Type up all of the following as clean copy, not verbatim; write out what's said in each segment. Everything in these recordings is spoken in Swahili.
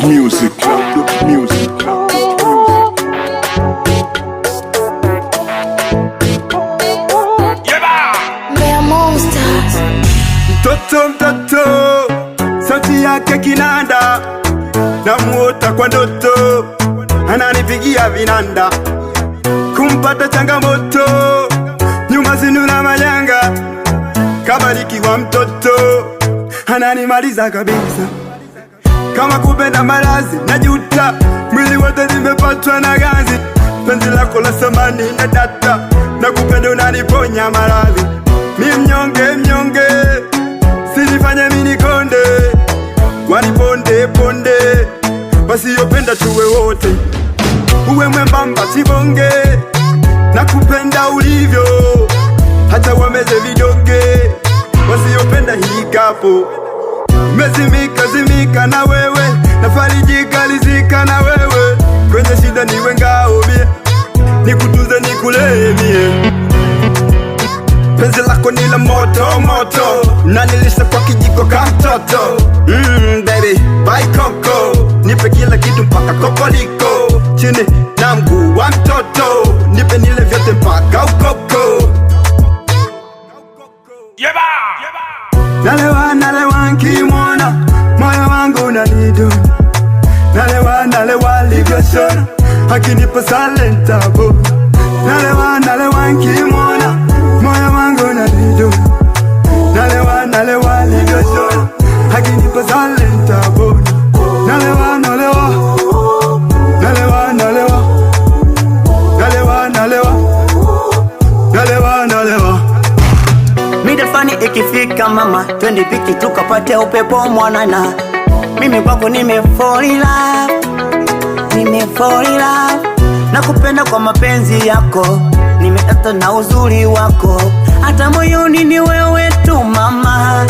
music. Mtoto sauti yake kinanda, namuota kwa ndoto, ananipigia vinanda. Kumpata changamoto, nyuma zinuna majanga, kabariki kwa mtoto, ananimaliza kabisa. Kama kupenda malazi najuta, mwili wote nimepatwa na ganzi. Penzi lako la samani na data, na kupenda unaniponya maradhi. Mi mnyonge, sinifanye mini konde, waniponde ponde, wasiyopenda tuwe wote. Uwe mwembamba sibonge, na kupenda ulivyo, hata wameze vidonge, wasiyopenda hikapo. Zimika na wewe, nafarijika lizika na wewe, kwenye shida niwe ngao mie, nikutunze nikulee mie. Penzi lako ni la moto, na nilisha kwa kijiko ka mtoto. Baby, bye Coco, nipe kila kitu mpaka kokoliko, chini na mguu wa mtoto, nipe nile vyote mpaka ukoko. Nalewa nkimwona, moyo wangu unanidunda. Nalewa livyoshona, akinipa salentabo. Nalewa nkimwona, moyo wangu unanidunda. Nalewa livyoshona, akinipa salentabo. Nalewa Midafani ikifika mama, twende piki tukapate upepo mwanana. Mimi kwako fall in love, nakupenda kwa mapenzi yako, nimeata na uzuri wako, hata moyoni ni wewe tu mama.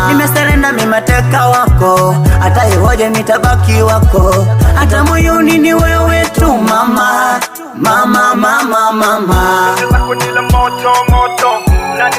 Nimeserenda mimateka wako, hata ihoje mitabaki wako, hata moyoni ni wewe tu mama. Lako ni la moto, na